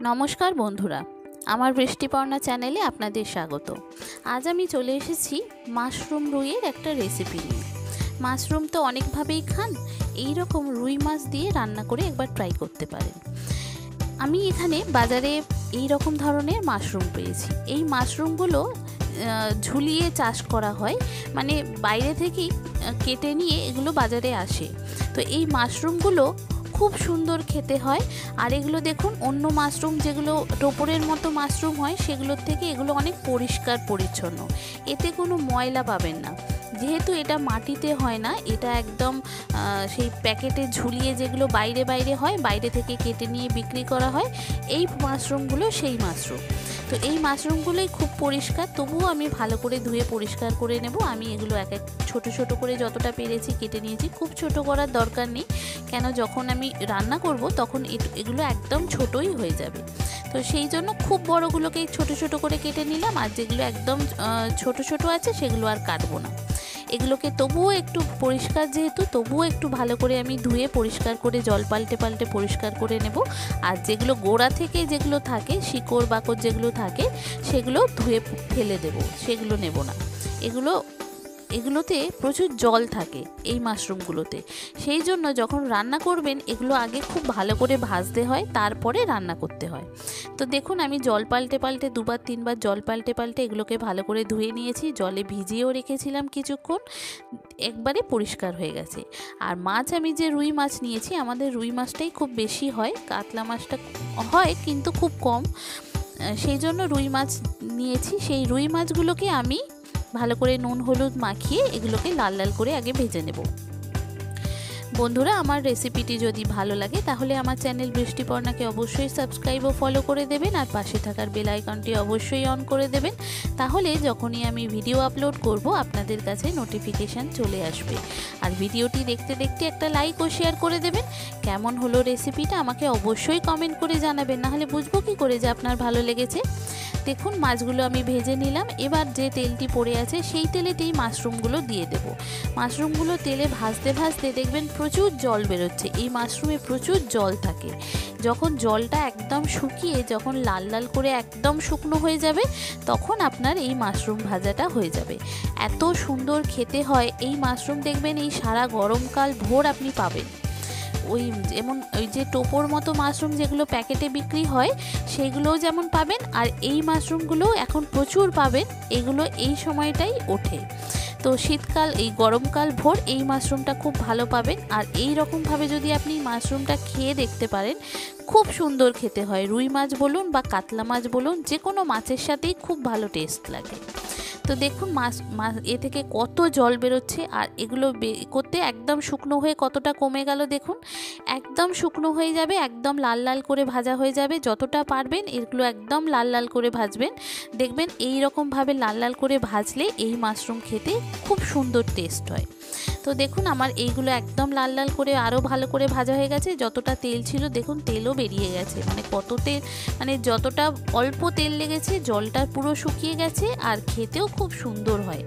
নমস্কার বন্ধুরা, আমার বৃষ্টিপর্ণা চ্যানেলে আপনাদের স্বাগত। আজ আমি চলে এসেছি মাশরুম রুইয়ের একটা রেসিপি নিয়ে। মাশরুম তো অনেকভাবেই খান, এই রকম রুই মাছ দিয়ে রান্না করে একবার ট্রাই করতে পারেন। আমি এখানে বাজারে এই রকম ধরনের মাশরুম পেয়েছি। এই মাশরুমগুলো ঝুলিয়ে চাষ করা হয়, মানে বাইরে থেকেই কেটে নিয়ে এগুলো বাজারে আসে। তো এই মাশরুমগুলো খুব সুন্দর খেতে হয়। আর এগুলো দেখুন, অন্য মাশরুম যেগুলো টোপরের মতো মাশরুম হয় সেগুলোর থেকে এগুলো অনেক পরিষ্কার পরিচ্ছন্ন, এতে কোনো ময়লা পাবেন না। যেহেতু এটা মাটিতে হয় না, এটা একদম সেই প্যাকেটে ঝুলিয়ে যেগুলো বাইরে বাইরে হয়, বাইরে থেকে কেটে নিয়ে বিক্রি করা হয়, এই মাশরুমগুলো সেই মাশরুম। তো এই মাশরুমগুলোই খুব পরিষ্কার, তবুও আমি ভালো করে ধুয়ে পরিষ্কার করে নেব। আমি এগুলো এক এক ছোটো ছোটো করে যতটা পেরেছি কেটে নিয়েছি। খুব ছোট করার দরকার নেই, কেন যখন আমি রান্না করব তখন এগুলো একদম ছোটই হয়ে যাবে। তো সেই জন্য খুব বড়গুলোকেই ছোট ছোট করে কেটে নিলাম, আর যেগুলো একদম ছোট ছোট আছে সেগুলো আর কাটবো না। এগুলোকে তবুও একটু পরিষ্কার, যেহেতু তবুও একটু ভালো করে আমি ধুয়ে পরিষ্কার করে জল পাল্টে পাল্টে পরিষ্কার করে নেব। আর যেগুলো গোড়া থেকে যেগুলো থাকে, শিকড় বাকড় যেগুলো থাকে, সেগুলো ধুয়ে ফেলে দেব, সেগুলো নেব না। এগুলোতে প্রচুর জল থাকে এই মাশরুমগুলোতে, সেই জন্য যখন রান্না করবেন এগুলো আগে খুব ভালো করে ভাজতে হয়, তারপরে রান্না করতে হয়। তো দেখুন, আমি জল পাল্টে পাল্টে দুবার তিনবার জল পাল্টে পাল্টে এগুলোকে ভালো করে ধুয়ে নিয়েছি। জলে ভিজিয়েও রেখেছিলাম কিছুক্ষণ, একবারে পরিষ্কার হয়ে গেছে। আর মাছ, আমি যে রুই মাছ নিয়েছি, আমাদের রুই মাছটাই খুব বেশি হয়, কাতলা মাছটা হয় কিন্তু খুব কম, সেই জন্য রুই মাছ নিয়েছি। সেই রুই মাছগুলোকে আমি ভালো করে নুন হলুদ মাখিয়ে এগুলোকে লাল লাল করে আগে ভেজে নেব। বন্ধুরা, আমার রেসিপিটি যদি ভালো লাগে তাহলে আমার চ্যানেল বৃষ্টিপর্ণাকে অবশ্যই সাবস্ক্রাইব ও ফলো করে দেবেন, আর পাশে থাকার বেল আইকনটি অবশ্যই অন করে দেবেন। তাহলে যখনই আমি ভিডিও আপলোড করব আপনাদের কাছে নোটিফিকেশান চলে আসবে। আর ভিডিওটি দেখতে দেখতে একটা লাইক ও শেয়ার করে দেবেন। কেমন হলো রেসিপিটা আমাকে অবশ্যই কমেন্ট করে জানাবেন, নাহলে বুঝবো কী করে যে আপনার ভালো লেগেছে। দেখুন, মাছগুলো আমি ভেজে নিলাম। এবার যে তেলটি পড়ে আছে সেই তেলেতেই মাশরুমগুলো দিয়ে দেব। মাশরুমগুলো তেলে ভাজতে ভাজতে দেখবেন প্রচুর জল বেরোচ্ছে। এই মাশরুমে প্রচুর জল থাকে। যখন জলটা একদম শুকিয়ে, যখন লাল লাল করে একদম শুকনো হয়ে যাবে, তখন আপনার এই মাশরুম ভাজাটা হয়ে যাবে। এত সুন্দর খেতে হয় এই মাশরুম, দেখবেন এই সারা গরমকাল ভোর আপনি পাবেন। যেমন ওই যে টোপর মতো মাশরুম যেগুলো প্যাকেটে বিক্রি হয় সেগুলোও যেমন পাবেন, আর এই মাশরুমগুলোও এখন প্রচুর পাবেন। এগুলো এই সময়টাই ওঠে। তো শীতকাল, এই গরমকাল ভোর এই মাশরুমটা খুব ভালো পাবেন। আর এই রকমভাবে যদি আপনি মাশরুমটা খেয়ে দেখতে পারেন, খুব সুন্দর খেতে হয়। রুই মাছ বলুন বা কাতলা মাছ বলুন, যে কোনো মাছের সাথেই খুব ভালো টেস্ট লাগে। তো দেখুন, মাছ এ থেকে কত জল বেরোচ্ছে, আর এগুলো করতে একদম শুকনো হয়ে কতটা কমে গেল দেখুন। একদম শুকনো হয়ে যাবে, একদম লাল লাল করে ভাজা হয়ে যাবে। যতটা পারবেন এগুলো একদম লাল লাল করে ভাজবেন। দেখবেন এই রকমভাবে লাল লাল করে ভাজলে এই মাশরুম খেতে খুব সুন্দর টেস্ট হয়। তো দেখুন, আমার এইগুলো একদম লাল লাল করে আরও ভালো করে ভাজা হয়ে গেছে। যতটা তেল ছিল দেখুন, তেলও বেরিয়ে গেছে, মানে কত তেল, মানে যতটা অল্প তেল লেগেছে জলটা পুরো শুকিয়ে গেছে। আর খেতেও খুব সুন্দর হয়।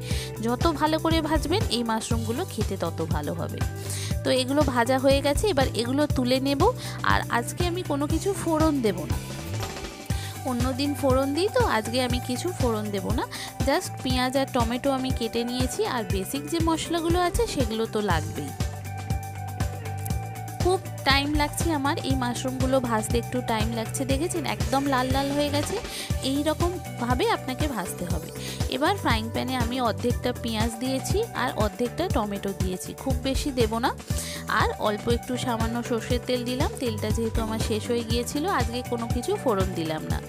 যত ভালো করে ভাজবেন এই মাশরুমগুলো খেতে তত ভালো হবে। তো এগুলো ভাজা হয়ে গেছে, এবার এগুলো তুলে নেব। আর আজকে আমি কোনো কিছু ফোড়ন দেব না। অন্যদিন ফোড়ন দিই, তো আজকে আমি কিছু ফোড়ন দেব না। জাস্ট পেঁয়াজ আর টমেটো আমি কেটে নিয়েছি, আর বেসিক যে মশলাগুলো আছে সেগুলো তো লাগবেই। খুব টাইম লাগছে আমার এই মাশরুমগুলো ভাজতে, একটু টাইম লাগছে। দেখেছেন একদম লাল লাল হয়ে গেছে, এই রকমভাবে আপনাকে ভাজতে হবে। এবার ফ্রাইং প্যানে আমি অর্ধেকটা পেঁয়াজ দিয়েছি আর অর্ধেকটা টমেটো দিয়েছি, খুব বেশি দেব না। আর অল্প একটু সামান্য সর্ষের তেল দিলাম। তেলটা যেহেতু আমার শেষ হয়ে গিয়েছিল, আজকে কোনো কিছু ফোড়ন দিলাম না।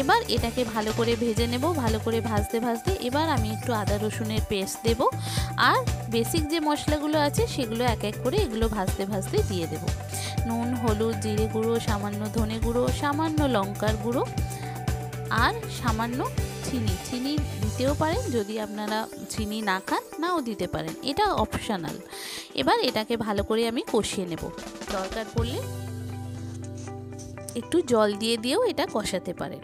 এবার এটাকে ভালো করে ভেজে নেব। ভালো করে ভাজতে ভাজতে এবার আমি একটু আদা রসুনের পেস্ট দেব, আর বেসিক যে মশলাগুলো আছে সেগুলো এক এক করে এগুলো ভাজতে ভাজতে দিয়ে দেব। নুন হলুদ জিরে গুঁড়ো, সামান্য ধনে গুঁড়ো, সামান্য লঙ্কার গুঁড়ো, আর সামান্য চিনি দিতেও পারেন। যদি আপনারা চিনি না খান, নাও দিতে পারেন, এটা অপশনাল। এবার এটাকে ভালো করে আমি কষিয়ে নেব। দরকার পড়লে একটু জল দিয়েও এটা কষাতে পারেন।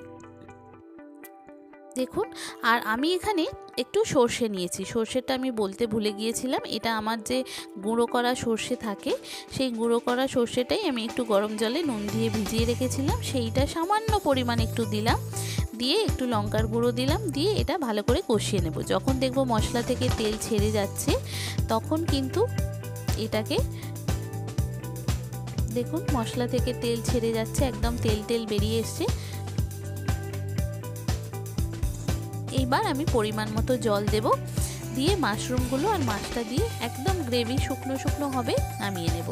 দেখুন, আর আমি এখানে একটু সর্ষে নিয়েছি। সর্ষেটা আমি বলতে ভুলে গিয়েছিলাম, এটা আমার যে গুঁড়ো করা সর্ষে থাকে, সেই গুঁড়ো করা সর্ষেটাই আমি একটু গরম জলে নুন দিয়ে ভিজিয়ে রেখেছিলাম, সেইটা সামান্য পরিমাণ একটু দিলাম, দিয়ে একটু লঙ্কার গুঁড়ো দিলাম, দিয়ে এটা ভালো করে কষিয়ে নেব। যখন দেখব মশলা থেকে তেল ছেড়ে যাচ্ছে, তখন কিন্তু এটাকে, দেখুন মশলা থেকে তেল ছেড়ে যাচ্ছে, একদম তেল তেল বেরিয়ে এসছে। এইবার আমি পরিমাণ মতো জল দেব, দিয়ে মাশরুমগুলো আর মাছটা দিয়ে একদম গ্রেভি শুকনো শুকনো হবে, নামিয়ে নেব।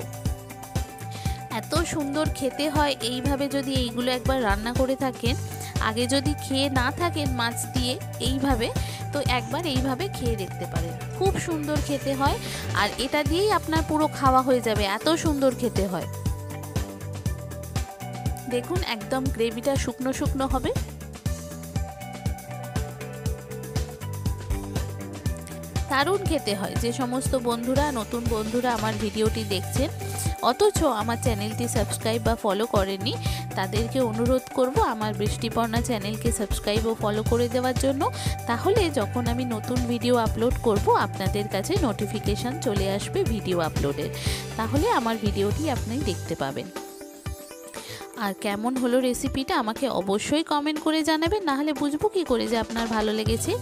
এত সুন্দর খেতে হয় এইভাবে যদি এইগুলো একবার রান্না করে থাকেন। আগে যদি খেয়ে না থাকেন মাছ দিয়ে এইভাবে, তো একবার এইভাবে খেয়ে দেখতে পারেন, খুব সুন্দর খেতে হয়। আর এটা দিয়েই আপনার পুরো খাওয়া হয়ে যাবে, এত সুন্দর খেতে হয়। দেখুন একদম গ্রেভিটা শুকনো শুকনো হবে। দারুণ খেতে হয়। যে সমস্ত বন্ধুরা, নতুন বন্ধুরা আমার ভিডিওটি দেখছেন অথচ আমার চ্যানেলটি সাবস্ক্রাইব বা ফলো করেননি, তাদেরকে অনুরোধ করব আমার বৃষ্টিপর্ণা চ্যানেলকে সাবস্ক্রাইব ও ফলো করে দেওয়ার জন্য। তাহলে যখন আমি নতুন ভিডিও আপলোড করব, আপনাদের কাছে নোটিফিকেশান চলে আসবে ভিডিও আপলোডের, তাহলে আমার ভিডিওটি আপনি দেখতে পাবেন। আর কেমন হলো রেসিপিটা আমাকে অবশ্যই কমেন্ট করে জানাবেন, নাহলে বুঝবো কী করে যে আপনার ভালো লেগেছে।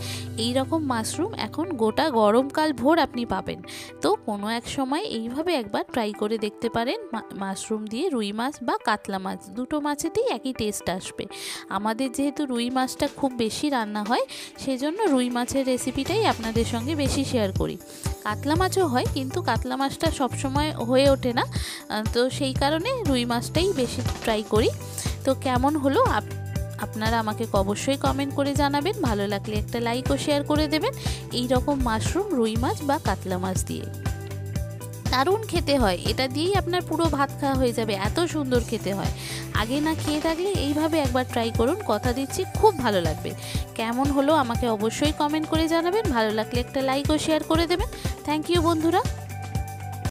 এই রকম মাশরুম এখন গোটা গরমকাল ভোর আপনি পাবেন, তো কোনো এক সময় এইভাবে একবার ট্রাই করে দেখতে পারেন। মাশরুম দিয়ে রুই মাছ বা কাতলা মাছ, দুটো মাছেতেই একই টেস্ট আসবে। আমাদের যেহেতু রুই মাছটা খুব বেশি রান্না হয়, সেজন্য রুই মাছের রেসিপিটাই আপনাদের সঙ্গে বেশি শেয়ার করি। কাতলা মাছও হয়, কিন্তু কাতলা মাছটা সবসময় হয়ে ওঠে না, তো সেই কারণে রুই মাছটাই বেশি ট্রাই করি। তো কেমন হলো আপনারা আমাকে অবশ্যই কমেন্ট করে জানাবেন, ভালো লাগলে একটা লাইক ও শেয়ার করে দেবেন। এই রকম মাশরুম, রুই মাছ বা কাতলা মাছ দিয়ে দারুণ খেতে হয়, এটা দিয়েই আপনার পুরো ভাত খাওয়া হয়ে যাবে, এত সুন্দর খেতে হয়। আগে না খেয়ে থাকলে এইভাবে একবার ট্রাই করুন, কথা দিচ্ছি খুব ভালো লাগবে। কেমন হলো আমাকে অবশ্যই কমেন্ট করে জানাবেন, ভালো লাগলে একটা লাইক ও শেয়ার করে দেবেন। থ্যাংক ইউ বন্ধুরা।